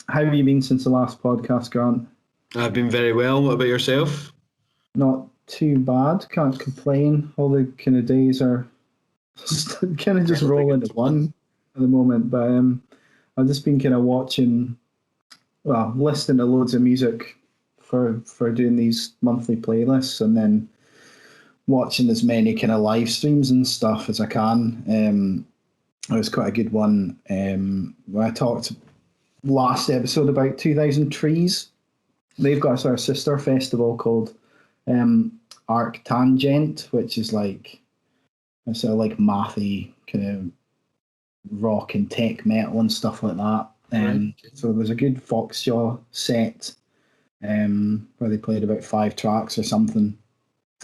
How have you been since the last podcast, Grant? I've been very well. What about yourself? Not too bad. Can't complain. All the kind of days are kind of just roll into one at the moment. But I've just been kind of watching, well, listening to loads of music for doing these monthly playlists, and then watching as many kind of live streams and stuff as I can. It was quite a good one. When I talked last episode about 2000 Trees, they've got a sort of sister festival called ArcTanGent, which is like a sort of like mathy kind of rock and tech metal and stuff like that. Right. So there's a good Foxjaw set where they played about 5 tracks or something.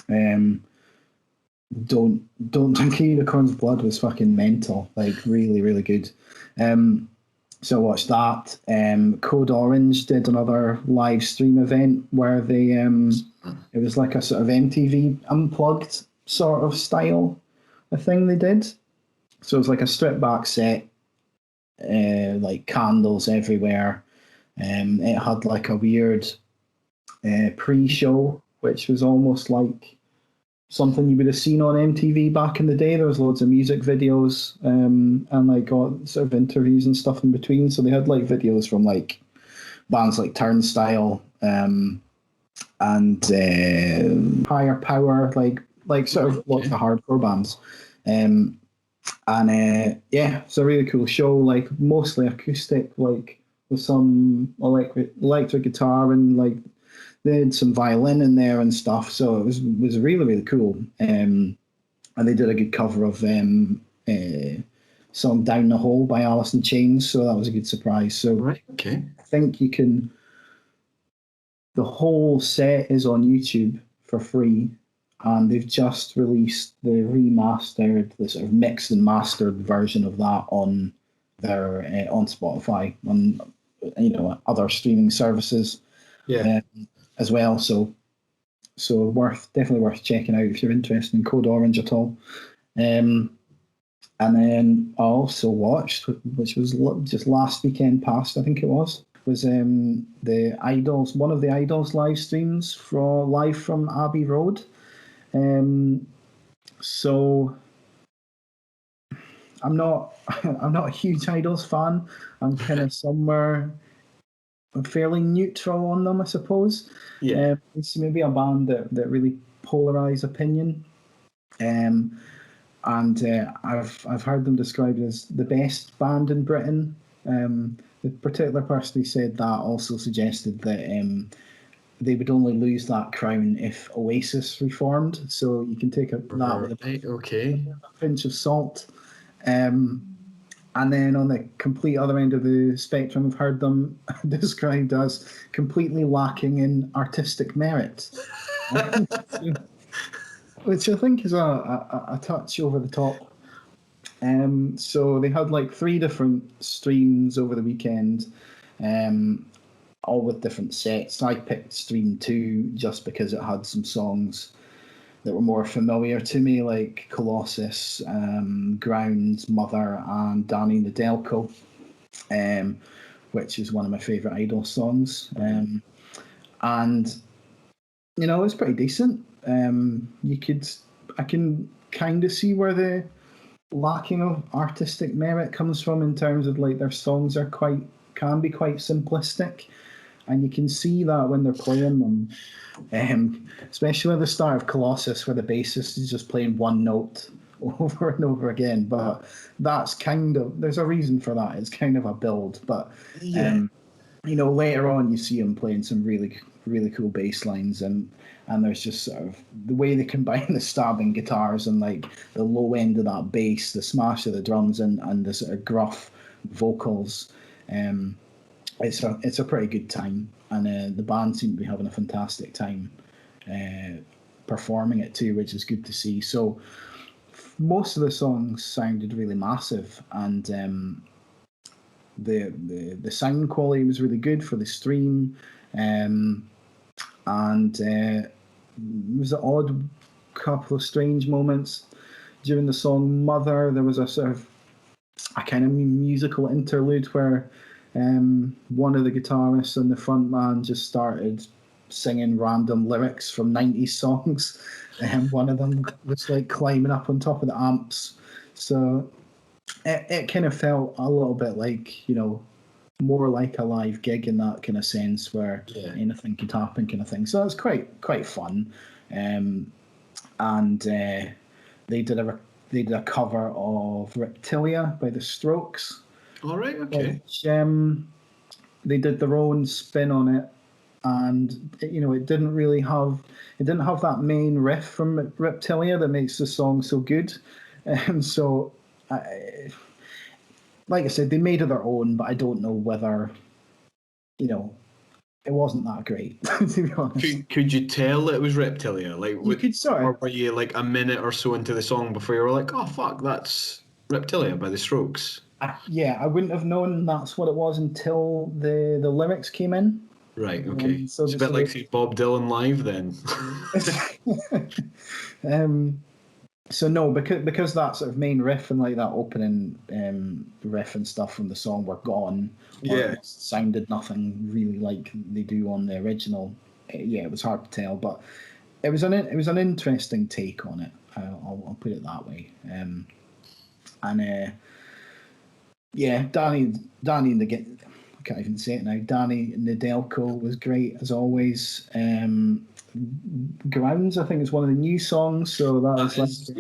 Don't Drink Unicorn's Blood was fucking mental, like really, really good. So I watched that. Code Orange did another live stream event where they it was like a sort of MTV unplugged sort of style a thing they did. So it was like a stripped back set, like candles everywhere. It had like a weird pre-show, which was almost like something you would have seen on MTV back in the day. There was loads of music videos and like got sort of interviews and stuff in between. So they had like videos from like bands like Turnstile and Higher Power, like sort of lots of hardcore bands. Yeah, it's a really cool show, like mostly acoustic, like with some electric guitar, and like they had some violin in there and stuff. So it was really, really cool. And they did a good cover of song Down the Hole by Alice in Chains, so that was a good surprise. So right, okay. I think you can, the whole set is on YouTube for free, and they've just released the remastered, the sort of mixed and mastered version of that on their on Spotify, on other streaming services, as well. So definitely worth checking out if you're interested in Code Orange at all. And then I also watched, which was just last weekend past, I think it was the Idols, one of the Idols live streams live from Abbey Road. So I'm not a huge Idols fan. I'm kind of somewhere fairly neutral on them, I suppose. Yeah. It's maybe a band that really polarize opinion. And I've heard them described as the best band in Britain. The particular person who said that also suggested that they would only lose that crown if Oasis reformed. So you can take that with a pinch of salt. And then on the complete other end of the spectrum, I've heard them described as completely lacking in artistic merit, which I think is a touch over the top. So they had like 3 different streams over the weekend, all with different sets. I picked stream 2 just because it had some songs that were more familiar to me, like Colossus, Grounds, Mother, and Danny Nedelko, which is one of my favourite Idol songs. And it's pretty decent. I can kind of see where the lacking of artistic merit comes from, in terms of like their songs can be quite simplistic. And you can see that when they're playing them, especially at the start of Colossus, where the bassist is just playing one note over and over again. But that's there's a reason for that. It's kind of a build. But, later on you see him playing some really, really cool bass lines. And there's just sort of the way they combine the stabbing guitars and like the low end of that bass, the smash of the drums, and the sort of gruff vocals. It's a pretty good time, and the band seem to be having a fantastic time performing it too, which is good to see. So most of the songs sounded really massive, and the sound quality was really good for the stream, and it was an odd couple of strange moments during the song Mother. There was a sort of a kind of musical interlude where One of the guitarists and the front man just started singing random lyrics from 90s songs. And one of them was like climbing up on top of the amps. So it kind of felt a little bit like, more like a live gig in that kind of sense where anything could happen kind of thing. So it's quite fun. And they did a cover of Reptilia by the Strokes. All right, okay. Which, they did their own spin on it, and it didn't have that main riff from Reptilia that makes the song so good. So, like I said, they made it their own, but I don't know whether, it wasn't that great, to be honest. Could you tell it was Reptilia? Like, You could sort of, or were you like a minute or so into the song before you were like, oh fuck, that's Reptilia by the Strokes? I wouldn't have known that's what it was until the lyrics came in. Right, okay. So it's a bit like seeing Bob Dylan live then. So no, because that sort of main riff and like that opening riff and stuff from the song were gone. Yeah. It sounded nothing really like they do on the original. It was hard to tell, but it was an interesting take on it. I'll put it that way. Danny and I can't even say it now. Danny Nedelko was great as always. Grounds, I think, is one of the new songs. So that was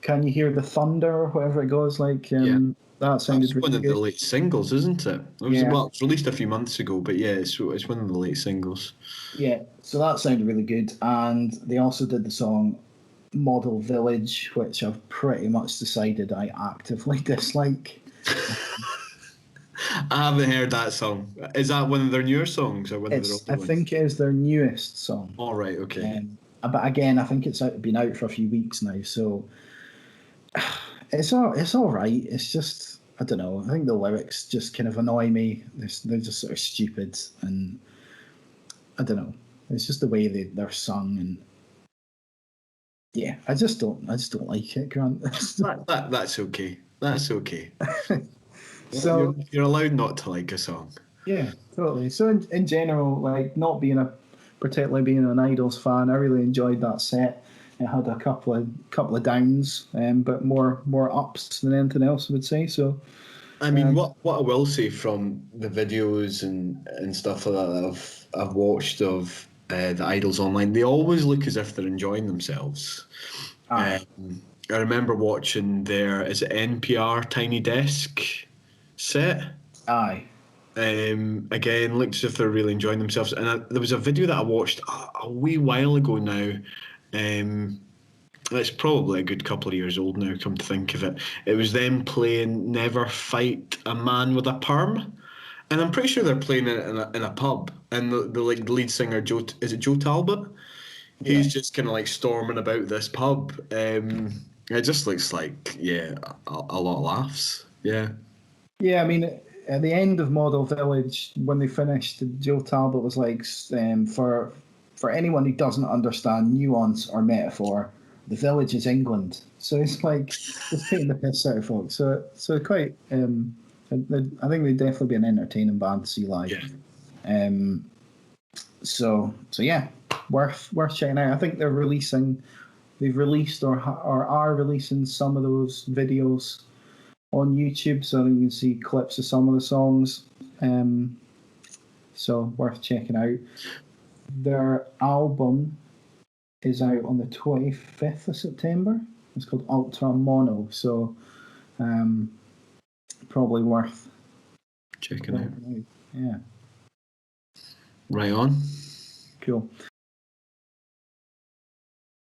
Can You Hear the Thunder or whatever it goes like. That sounded That's really one of good. the late singles, isn't it? Well, it's released a few months ago, but it's one of the late singles. Yeah, so that sounded really good. And they also did the song Model Village, which I've pretty much decided I actively dislike. I haven't heard that song. Is that one of their newer songs or one of their older ones? I think it is their newest song. All right, okay. But again, I think it's been out for a few weeks now, so it's all right. It's just, I don't know. I think the lyrics just kind of annoy me. They're just sort of stupid, and I don't know. It's just the way they're sung, and I just don't like it, Grant. That's okay. That's okay. So you're allowed not to like a song. Yeah, totally. So in general, like not particularly being an Idols fan, I really enjoyed that set. It had a couple of downs, but more ups than anything else, I would say. So, I mean, what I will say from the videos and stuff like that I've watched of the Idols online, they always look as if they're enjoying themselves. I remember watching their NPR Tiny Desk set. Aye. Again, looked as if they're really enjoying themselves. And there was a video that I watched a wee while ago now. It's probably a good couple of years old now, come to think of it. It was them playing Never Fight a Man with a Perm. And I'm pretty sure they're playing it in a pub. And the lead singer, is it Joe Talbot? Yeah. He's just kind of like storming about this pub. It just looks like, a lot of laughs. Yeah. Yeah, I mean, at the end of Model Village, when they finished, Joe Talbot was like, for anyone who doesn't understand nuance or metaphor, the village is England. So it's like just taking the piss out of folks. So quite. I think they'd definitely be an entertaining band to see live. Yeah. So yeah, worth checking out. I think they've released or are releasing some of those videos on YouTube, so you can see clips of some of the songs. So worth checking out. Their album is out on the 25th of September. It's called Ultra Mono, so probably worth checking out. Yeah. Right on. Cool.